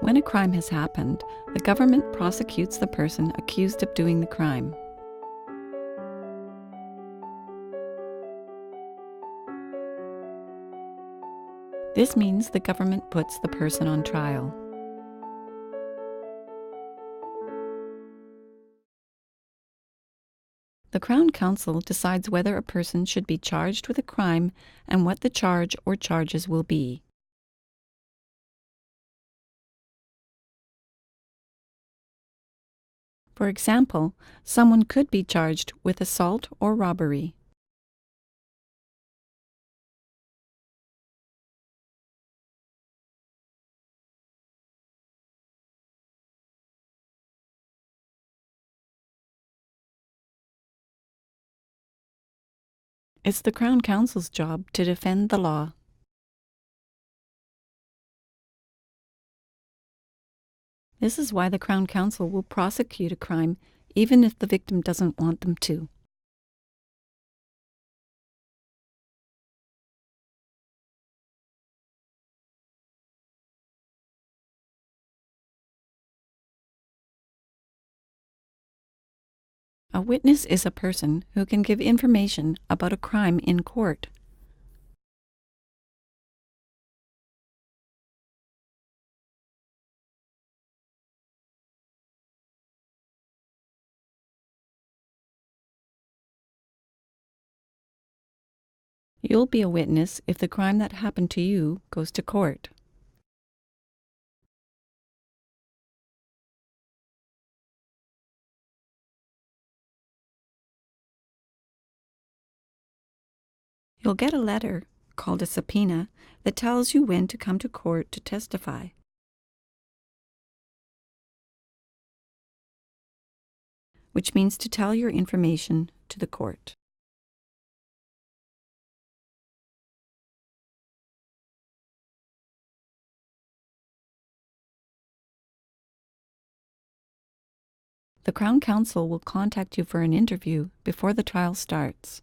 When a crime has happened, the government prosecutes the person accused of doing the crime. This means the government puts the person on trial. The Crown Counsel decides whether a person should be charged with a crime and what the charge or charges will be. For example, someone could be charged with assault or robbery. It's the Crown Counsel's job to defend the law. This is why the Crown Counsel will prosecute a crime even if the victim doesn't want them to. A witness is a person who can give information about a crime in court. You'll be a witness if the crime that happened to you goes to court. You'll get a letter, called a subpoena, that tells you when to come to court to testify. Which means to tell your information to the court. The Crown Counsel will contact you for an interview before the trial starts.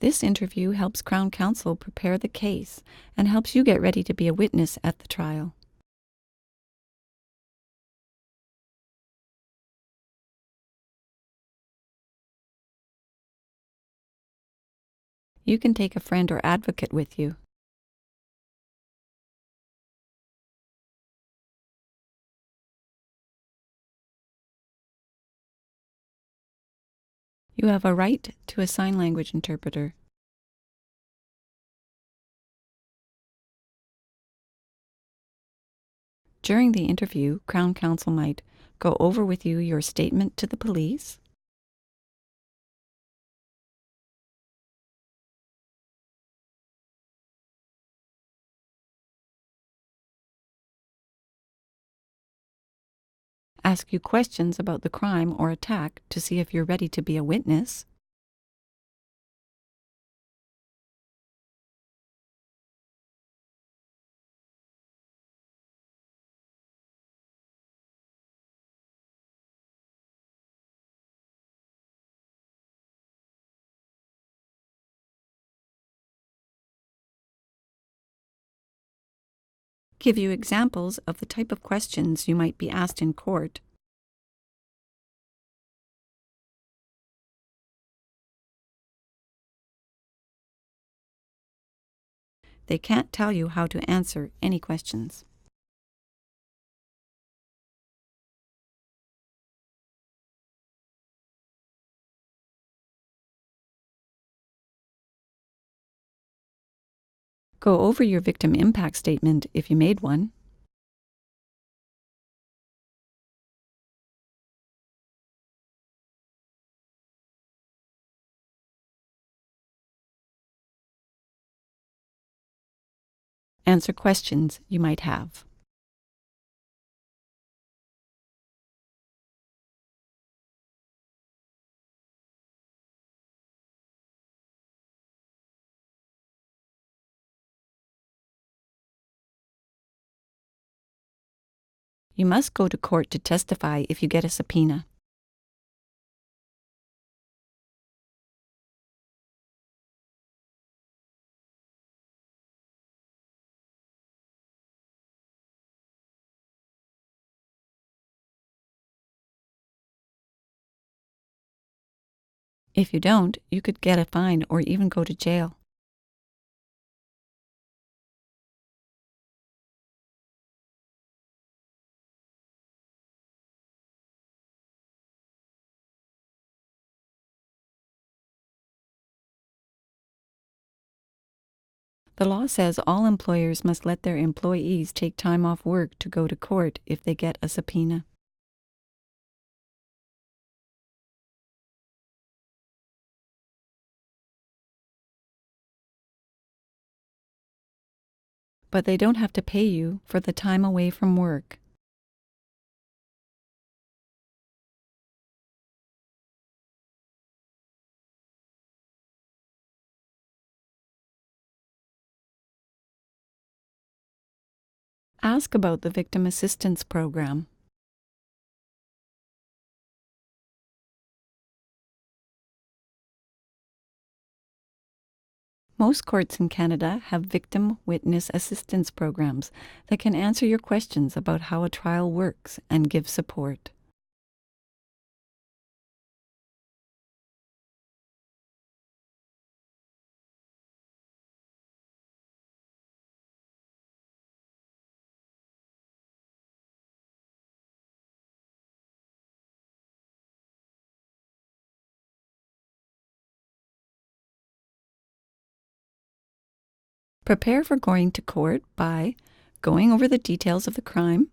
This interview helps Crown Counsel prepare the case and helps you get ready to be a witness at the trial. You can take a friend or advocate with you. You have a right to a sign language interpreter. During the interview, Crown Counsel might go over with you your statement to the police, ask you questions about the crime or attack to see if you're ready to be a witness, give you examples of the type of questions you might be asked in court, they can't tell you how to answer any questions. Go over your victim impact statement if you made one. Answer questions you might have. You must go to court to testify if you get a subpoena. If you don't, you could get a fine or even go to jail. The law says all employers must let their employees take time off work to go to court if they get a subpoena. But they don't have to pay you for the time away from work. Ask about the Victim Assistance Program. Most courts in Canada have victim witness assistance programs that can answer your questions about how a trial works and give support. Prepare for going to court by going over the details of the crime,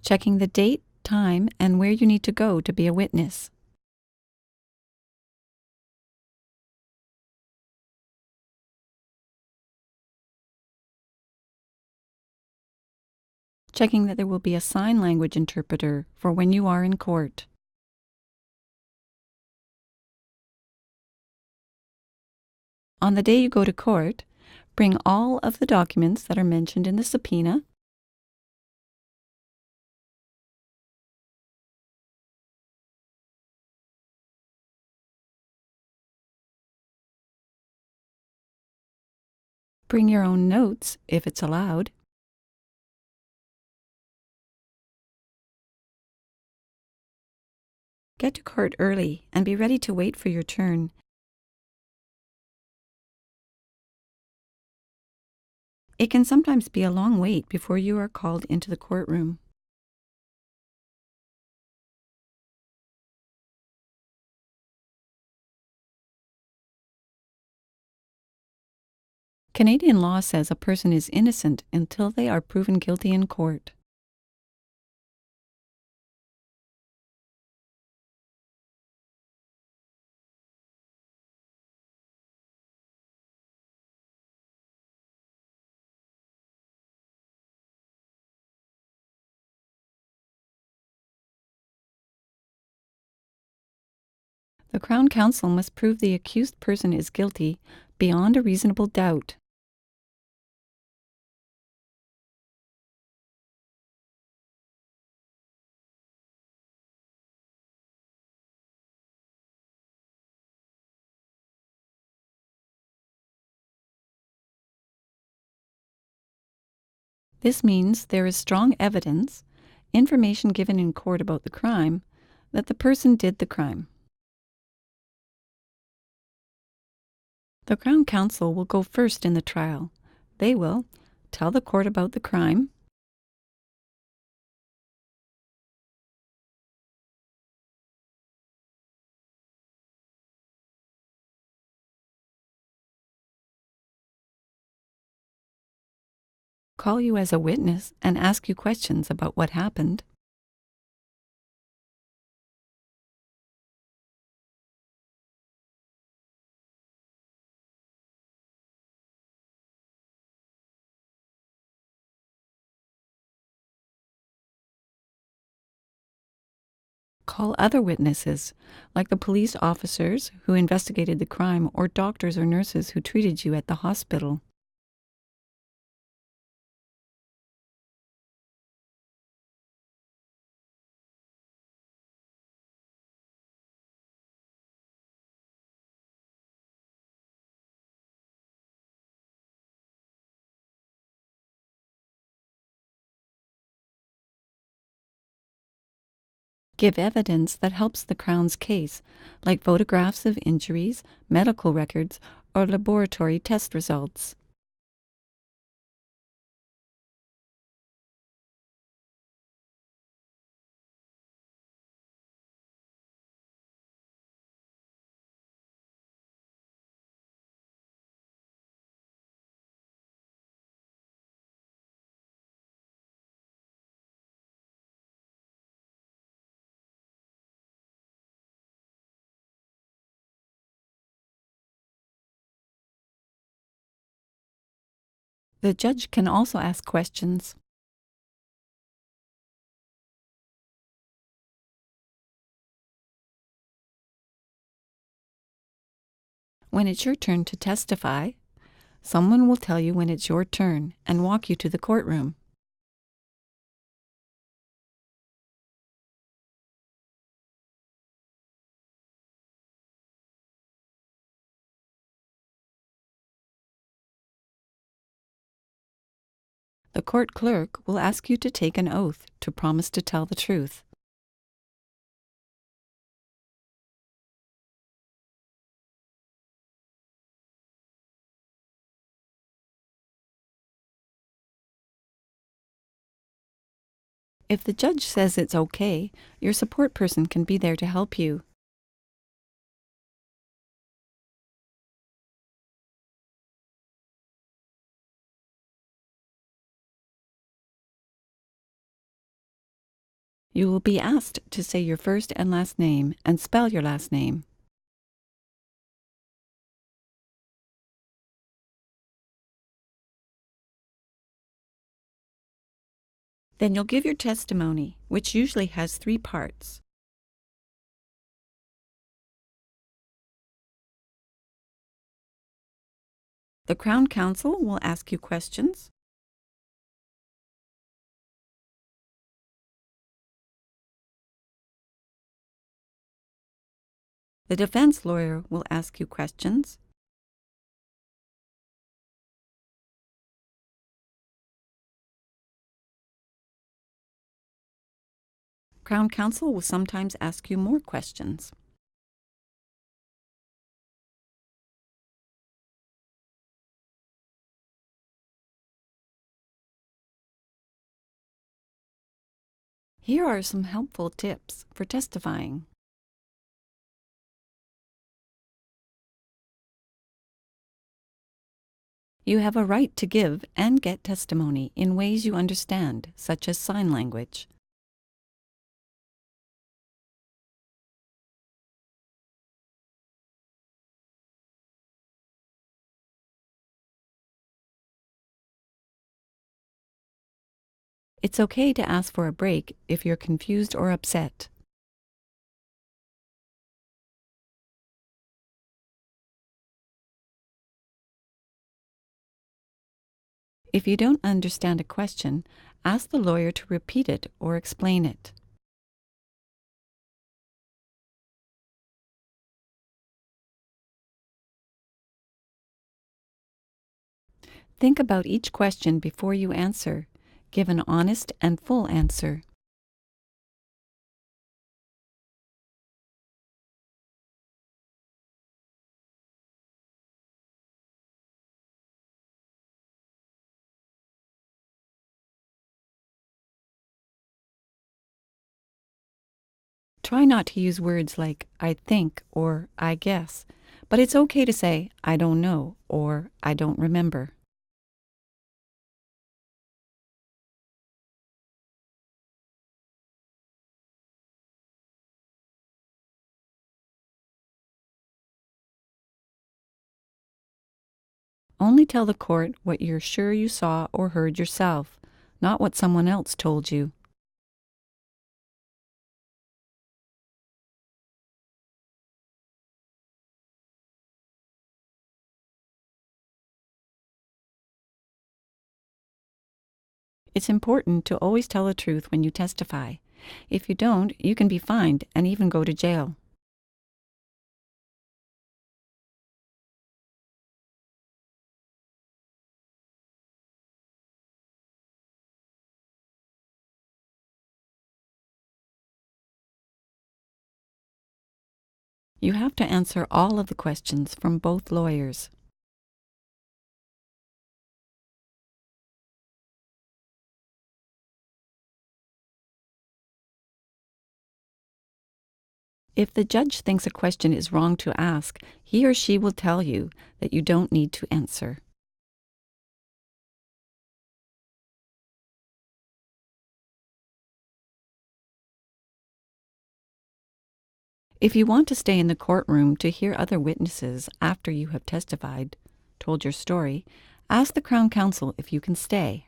checking the date, time, and where you need to go to be a witness, checking that there will be a sign language interpreter for when you are in court. On the day you go to court, bring all of the documents that are mentioned in the subpoena, bring your own notes if it's allowed, get to court early and be ready to wait for your turn. It can sometimes be a long wait before you are called into the courtroom. Canadian law says a person is innocent until they are proven guilty in court. The Crown Counsel must prove the accused person is guilty beyond a reasonable doubt. This means there is strong evidence, information given in court about the crime, that the person did the crime. The Crown Counsel will go first in the trial. They will tell the court about the crime, call you as a witness, and ask you questions about what happened. Call other witnesses, like the police officers who investigated the crime or doctors or nurses who treated you at the hospital. Give evidence that helps the Crown's case, like photographs of injuries, medical records, or laboratory test results. The judge can also ask questions. When it's your turn to testify, someone will tell you when it's your turn and walk you to the courtroom. The court clerk will ask you to take an oath to promise to tell the truth. If the judge says it's okay, your support person can be there to help you. You will be asked to say your first and last name and spell your last name. Then you'll give your testimony, which usually has 3 parts. The Crown Counsel will ask you questions. The defense lawyer will ask you questions. Crown Counsel will sometimes ask you more questions. Here are some helpful tips for testifying. You have a right to give and get testimony in ways you understand, such as sign language. It's okay to ask for a break if you're confused or upset. If you don't understand a question, ask the lawyer to repeat it or explain it. Think about each question before you answer. Give an honest and full answer. Try not to use words like I think or I guess, but it's okay to say I don't know or I don't remember. Only tell the court what you're sure you saw or heard yourself, not what someone else told you. It's important to always tell the truth when you testify. If you don't, you can be fined and even go to jail. You have to answer all of the questions from both lawyers. If the judge thinks a question is wrong to ask, he or she will tell you that you don't need to answer. If you want to stay in the courtroom to hear other witnesses after you have testified, told your story, ask the Crown Counsel if you can stay.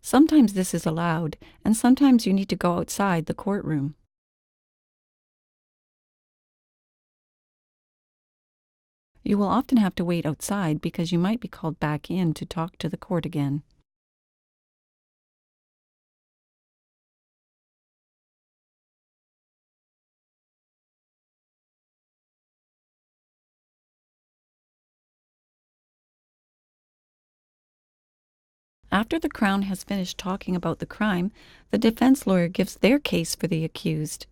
Sometimes this is allowed, and sometimes you need to go outside the courtroom. You will often have to wait outside because you might be called back in to talk to the court again. After the Crown has finished talking about the crime, the defense lawyer gives their case for the accused.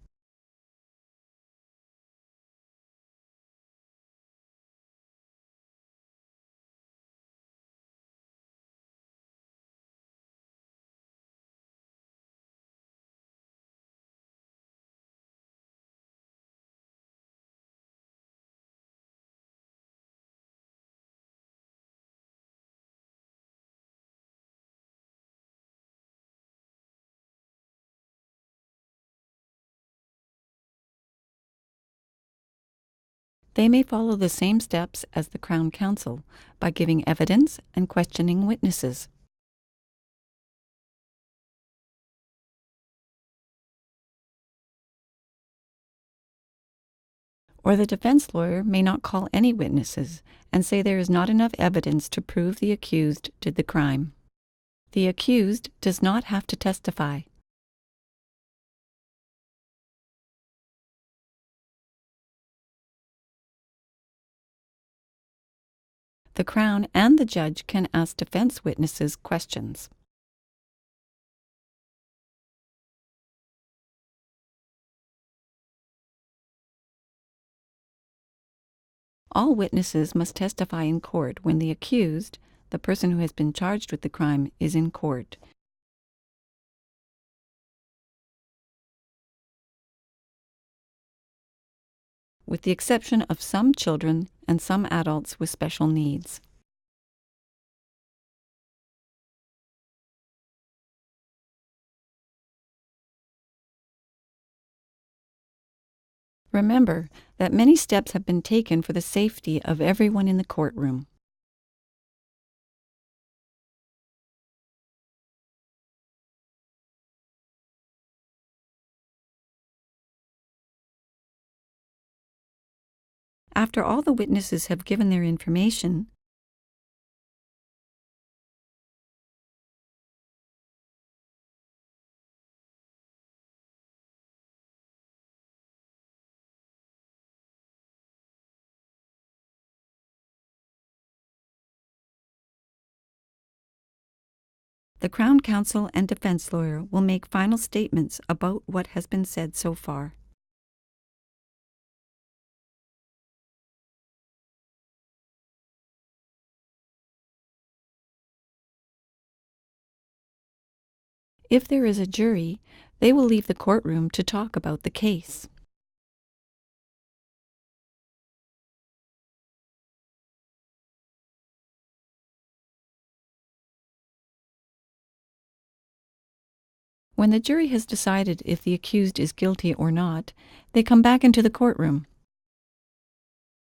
They may follow the same steps as the Crown Counsel by giving evidence and questioning witnesses. Or the defense lawyer may not call any witnesses and say there is not enough evidence to prove the accused did the crime. The accused does not have to testify. The Crown and the judge can ask defense witnesses questions. All witnesses must testify in court when the accused, the person who has been charged with the crime, is in court. With the exception of some children and some adults with special needs. Remember that many steps have been taken for the safety of everyone in the courtroom. After all the witnesses have given their information, the Crown Counsel and defense lawyer will make final statements about what has been said so far. If there is a jury, they will leave the courtroom to talk about the case. When the jury has decided if the accused is guilty or not, they come back into the courtroom.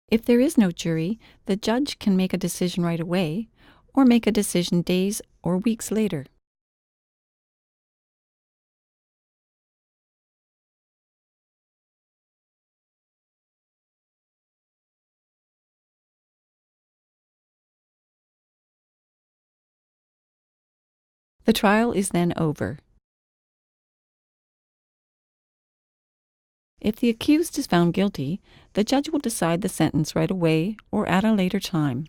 If there is no jury, the judge can make a decision right away or make a decision days or weeks later. The trial is then over. If the accused is found guilty, the judge will decide the sentence right away or at a later time.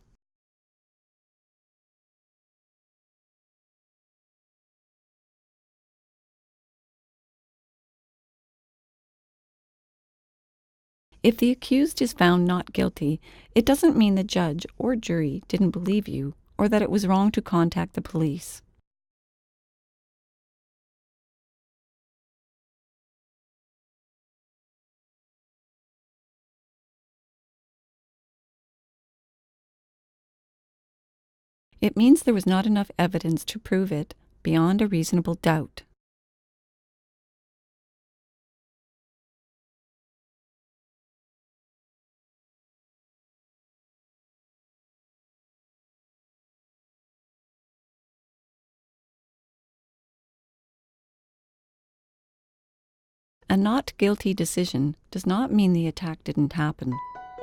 If the accused is found not guilty, it doesn't mean the judge or jury didn't believe you or that it was wrong to contact the police. It means there was not enough evidence to prove it beyond a reasonable doubt. A not guilty decision does not mean the attack didn't happen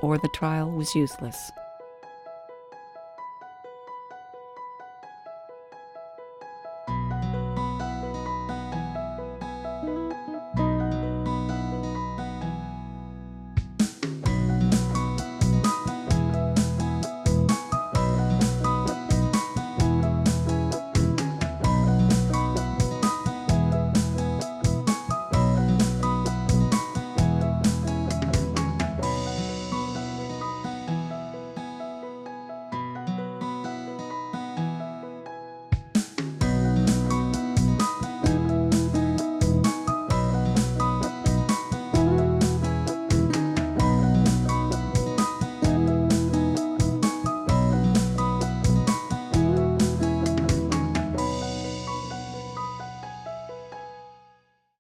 or the trial was useless.